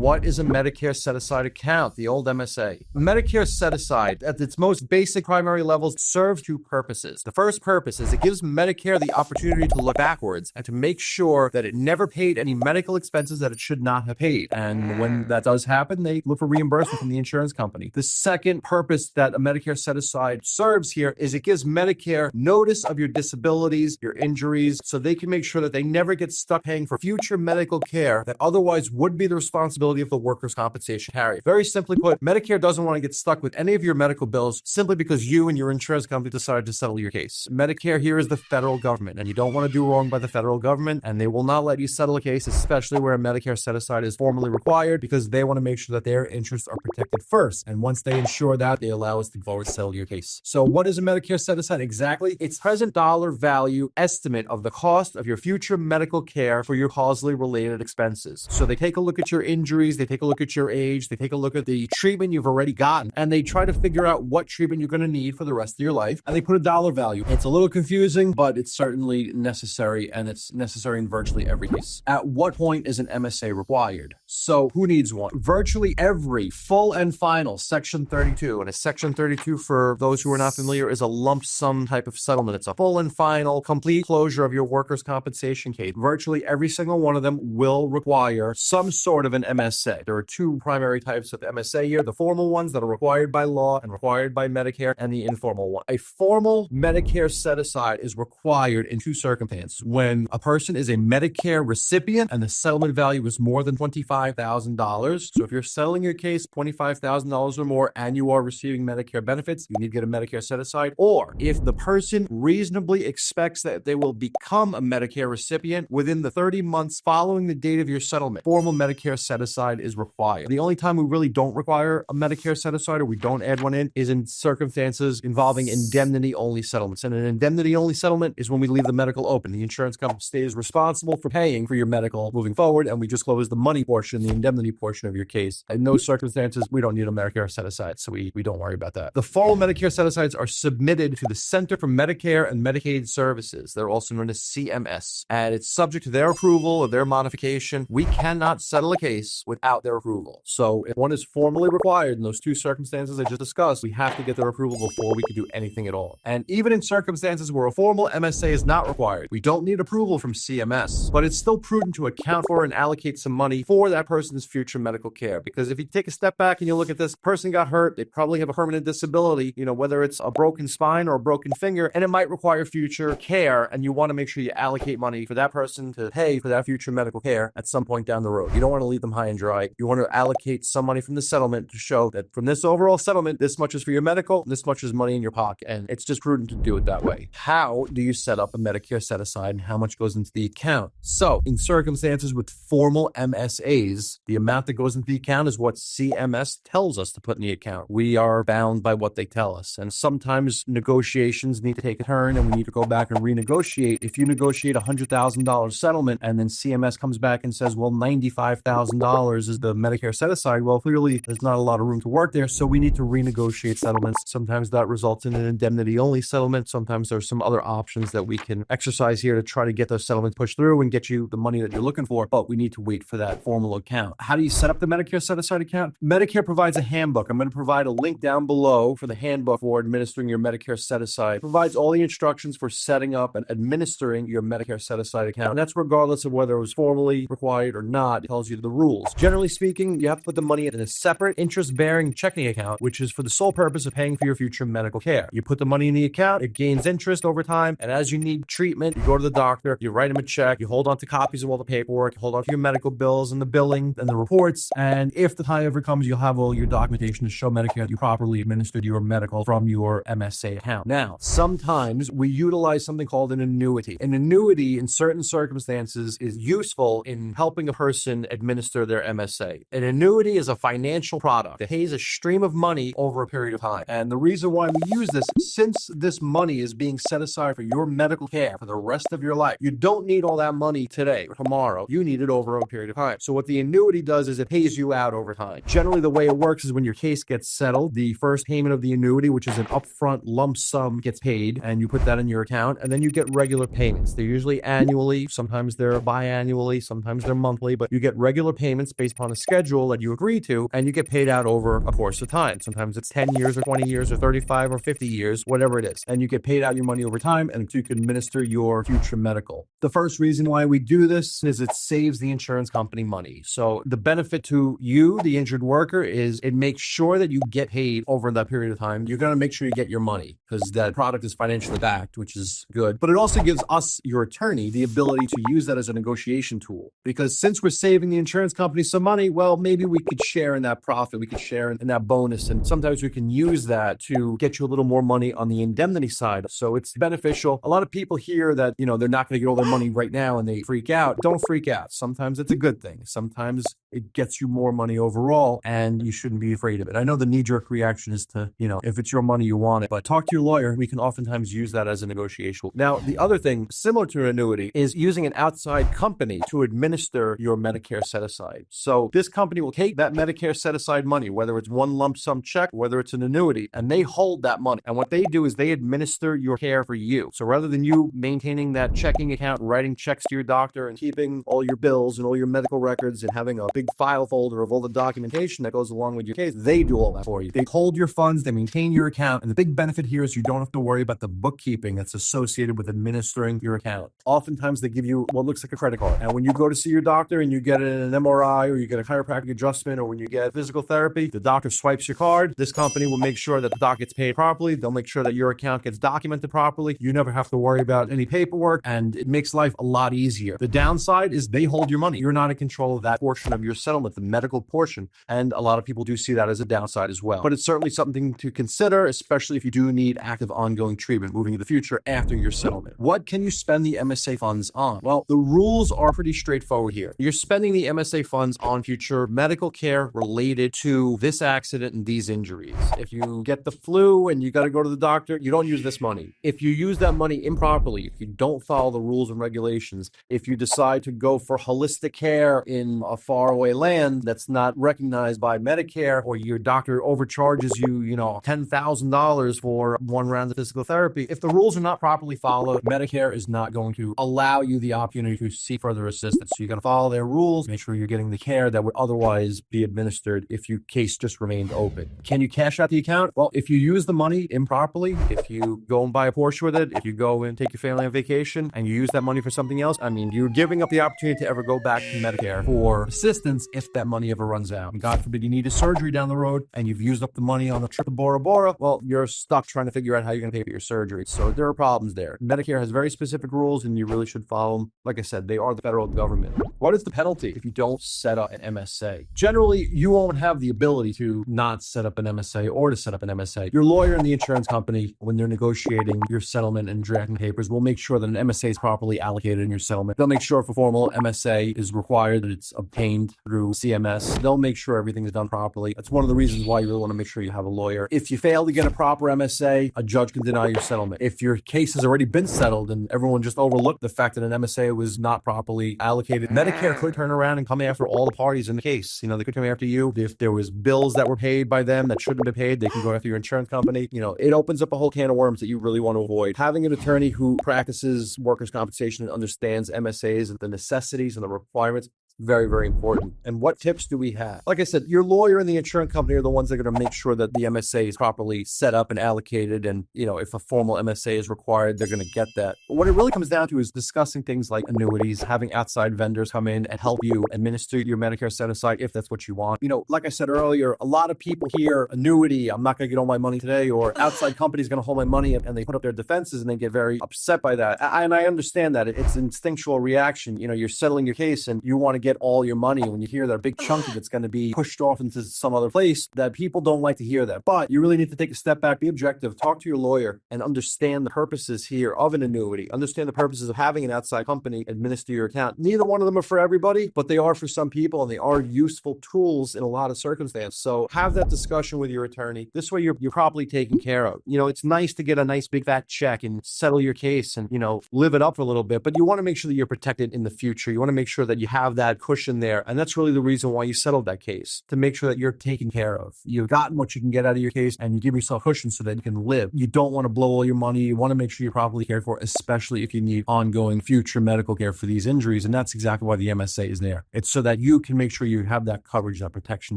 what is a Medicare Set Aside account, the old MSA? Medicare Set Aside, at its most basic primary levels, serves two purposes. The first purpose is it gives Medicare the opportunity to look backwards and to make sure that it never paid any medical expenses that it should not have paid. And when that does happen, they look for reimbursement from the insurance company. The second purpose that a Medicare Set Aside serves here is it gives Medicare notice of your disabilities, your injuries, so they can make sure that they never get stuck paying for future medical care that otherwise would be the responsibility of the workers' compensation carrier. Very simply put, Medicare doesn't want to get stuck with any of your medical bills simply because you and your insurance company decided to settle your case. Medicare here is the federal government, and you don't want to do wrong by the federal government, and they will not let you settle a case, especially where a Medicare Set Aside is formally required, because they want to make sure that their interests are protected first. And once they ensure that, they allow us to forward settle your case. So what is a Medicare Set Aside exactly? It's present dollar value estimate of the cost of your future medical care for your causally related expenses. So they take a look at your injuries, they take a look at your age, they take a look at the treatment you've already gotten, and they try to figure out what treatment you're going to need for the rest of your life, and they put a dollar value. It's a little confusing, but it's certainly necessary, and it's necessary in virtually every case. At what point is an MSA required? So who needs one? Virtually every full and final Section 32, and a Section 32, for those who are not familiar, is a lump sum type of settlement. It's a full and final complete closure of your workers' compensation case. Virtually every single one of them will require some sort of an MSA. There are two primary types of MSA here: the formal ones that are required by law and required by Medicare, and the informal one. A formal Medicare Set Aside is required in two circumstances: when a person is a Medicare recipient and the settlement value is more than $25,000. So if you're settling your case $25,000 or more and you are receiving Medicare benefits, you need to get a Medicare Set Aside. Or if the person reasonably expects that they will become a Medicare recipient within the 30 months following the date of your settlement, formal Medicare Set Aside is required. The only time we really don't require a Medicare Set Aside, or we don't add one in, is in circumstances involving indemnity-only settlements. And an indemnity-only settlement is when we leave the medical open. The insurance company stays responsible for paying for your medical moving forward, and we just close the money portion, the indemnity portion of your case. In those circumstances, we don't need a Medicare Set Aside, so we don't worry about that. The formal Medicare Set Asides are submitted to the Center for Medicare and Medicaid Services. They're also known as CMS, and it's subject to their approval or their modification. We cannot settle a case without their approval. So if one is formally required in those two circumstances I just discussed, we have to get their approval before we can do anything at all. And even in circumstances where a formal MSA is not required, we don't need approval from CMS, but it's still prudent to account for and allocate some money for that person's future medical care. Because if you take a step back and you look at this person got hurt, they probably have a permanent disability, whether it's a broken spine or a broken finger, and it might require future care, and you want to make sure you allocate money for that person to pay for that future medical care at some point down the road. You don't want to leave them high and dry. You want to allocate some money from the settlement to show that from this overall settlement, this much is for your medical, this much is money in your pocket, and it's just prudent to do it that way. How do you set up a Medicare Set Aside, and how much goes into the account? So in circumstances with formal MSAs, the amount that goes into the account is what CMS tells us to put in the account. We are bound by what they tell us, and sometimes negotiations need to take a turn, and we need to go back and renegotiate. If you negotiate a $100,000 settlement and then CMS comes back and says, well, $95,000 is the Medicare Set Aside, well, clearly there's not a lot of room to work there, so we need to renegotiate settlements. Sometimes that results in an indemnity-only settlement. Sometimes there's some other options that we can exercise here to try to get those settlements pushed through and get you the money that you're looking for, but we need to wait for that formal account. How do you set up the Medicare Set Aside account? Medicare provides a handbook. I'm going to provide a link down below for the handbook for administering your Medicare Set Aside. It provides all the instructions for setting up and administering your Medicare Set Aside account, and that's regardless of whether it was formally required or not. It tells you the rules. Generally speaking, you have to put the money in a separate interest-bearing checking account, which is for the sole purpose of paying for your future medical care. You put the money in the account, it gains interest over time, and as you need treatment, you go to the doctor, you write him a check, you hold on to copies of all the paperwork, you hold on to your medical bills and the billing and the reports, and if the time ever comes, you'll have all your documentation to show Medicare that you properly administered your medical from your MSA account. Now, sometimes we utilize something called an annuity. An annuity, in certain circumstances, is useful in helping a person administer their MSA. An annuity is a financial product that pays a stream of money over a period of time. And the reason why we use this, since this money is being set aside for your medical care for the rest of your life, you don't need all that money today or tomorrow. You need it over a period of time. So what the annuity does is it pays you out over time. Generally, the way it works is when your case gets settled, the first payment of the annuity, which is an upfront lump sum, gets paid, and you put that in your account, and then you get regular payments. They're usually annually, sometimes they're biannually, sometimes they're monthly, but you get regular payments payments based upon a schedule that you agree to, and you get paid out over a course of time. Sometimes it's 10 years or 20 years or 35 or 50 years, whatever it is. And you get paid out your money over time, and you can administer your future medical. The first reason why we do this is it saves the insurance company money. So the benefit to you, the injured worker, is it makes sure that you get paid over that period of time. You're going to make sure you get your money because that product is financially backed, which is good. But it also gives us, your attorney, the ability to use that as a negotiation tool. Because since we're saving the insurance company some money, well, maybe we could share in that profit. We could share in that bonus. And sometimes we can use that to get you a little more money on the indemnity side. So it's beneficial. A lot of people hear that, they're not going to get all their money right now and they freak out. Don't freak out. Sometimes it's a good thing. Sometimes it gets you more money overall and you shouldn't be afraid of it. I know the knee-jerk reaction is to, if it's your money, you want it, but talk to your lawyer. We can oftentimes use that as a negotiation. Now, the other thing similar to an annuity is using an outside company to administer your Medicare Set Aside. So this company will take that Medicare Set Aside money, whether it's one lump sum check, whether it's an annuity, and they hold that money. And what they do is they administer your care for you. So rather than you maintaining that checking account, writing checks to your doctor and keeping all your bills and all your medical records and having a big file folder of all the documentation that goes along with your case, they do all that for you. They hold your funds, they maintain your account. And the big benefit here is you don't have to worry about the bookkeeping that's associated with administering your account. Oftentimes they give you what looks like a credit card. And when you go to see your doctor and you get an MRI or you get a chiropractic adjustment or when you get physical therapy, the doctor swipes your card. This company will make sure that the doc gets paid properly. They'll make sure that your account gets documented properly. You never have to worry about any paperwork and it makes life a lot easier. The downside is they hold your money. You're not in control of that portion of your settlement, the medical portion. And a lot of people do see that as a downside as well. But it's certainly something to consider, especially if you do need active ongoing treatment moving into the future after your settlement. What can you spend the MSA funds on? Well, the rules are pretty straightforward here. You're spending the MSA funds on future medical care related to this accident and these injuries. If you get the flu and you got to go to the doctor, you don't use this money. If you use that money improperly, if you don't follow the rules and regulations, if you decide to go for holistic care in a faraway land that's not recognized by Medicare, or your doctor overcharges you, $10,000 for one round of physical therapy, if the rules are not properly followed, Medicare is not going to allow you the opportunity to seek further assistance. So you got to follow their rules, make sure you're getting the care that would otherwise be administered if your case just remained open. Can you cash out the account? Well, if you use the money improperly, if you go and buy a Porsche with it, if you go and take your family on vacation and you use that money for something else, you're giving up the opportunity to ever go back to Medicare for assistance if that money ever runs out. And God forbid you need a surgery down the road and you've used up the money on a trip to Bora Bora, well, you're stuck trying to figure out how you're going to pay for your surgery. So there are problems there. Medicare has very specific rules and you really should follow them. Like I said, they are the federal government. What is the penalty if you don't set up an MSA? Generally, you won't have the ability to not set up an MSA or to set up an MSA. Your lawyer and the insurance company, when they're negotiating your settlement and drafting papers, will make sure that an MSA is properly allocated in your settlement. They'll make sure if a formal MSA is required that it's obtained through CMS. They'll make sure everything is done properly. That's one of the reasons why you really want to make sure you have a lawyer. If you fail to get a proper MSA, a judge can deny your settlement. If your case has already been settled and everyone just overlooked the fact that an MSA was not properly allocated, Medicare could turn around and come after all the parties in the case. They could come after you. If there was bills that were paid by them that shouldn't have been paid, they can go after your insurance company. It opens up a whole can of worms that you really want to avoid. Having an attorney who practices workers' compensation and understands MSAs and the necessities and the requirements, very, very important. And what tips do we have? Like I said, your lawyer and the insurance company are the ones that are going to make sure that the MSA is properly set up and allocated. And, if a formal MSA is required, they're going to get that. But what it really comes down to is discussing things like annuities, having outside vendors come in and help you administer your Medicare Set Aside if that's what you want. Like I said earlier, a lot of people hear annuity, I'm not going to get all my money today, or outside company's going to hold my money, and they put up their defenses and they get very upset by that. And I understand that. It's an instinctual reaction. You're settling your case and you want to get all your money. When you hear that a big chunk of it's going to be pushed off into some other place, that people don't like to hear that. But you really need to take a step back, be objective, talk to your lawyer, and understand the purposes here of an annuity. Understand the purposes of having an outside company administer your account. Neither one of them are for everybody, but they are for some people, and they are useful tools in a lot of circumstances. So have that discussion with your attorney. This way you're properly taken care of. It's nice to get a nice big fat check and settle your case and, live it up for a little bit, but you want to make sure that you're protected in the future. You want to make sure that you have that cushion there. And that's really the reason why you settled that case, to make sure that you're taken care of. You've gotten what you can get out of your case, and you give yourself cushion so that you can live. You don't want to blow all your money. You want to make sure you're properly cared for, especially if you need ongoing future medical care for these injuries. And that's exactly why the MSA is there. It's so that you can make sure you have that coverage, that protection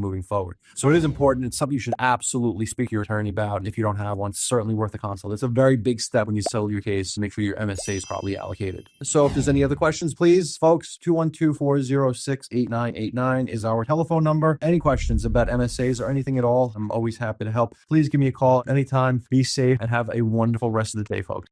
moving forward. So it is important. It's something you should absolutely speak to your attorney about. And if you don't have one, it's certainly worth a consult. It's a very big step when you settle your case to make sure your MSA is properly allocated. So if there's any other questions, please, folks, 212-406-8989 is our telephone number. Any questions about MSAs or anything at all, I'm always happy to help. Please give me a call anytime. Be safe and have a wonderful rest of the day, folks.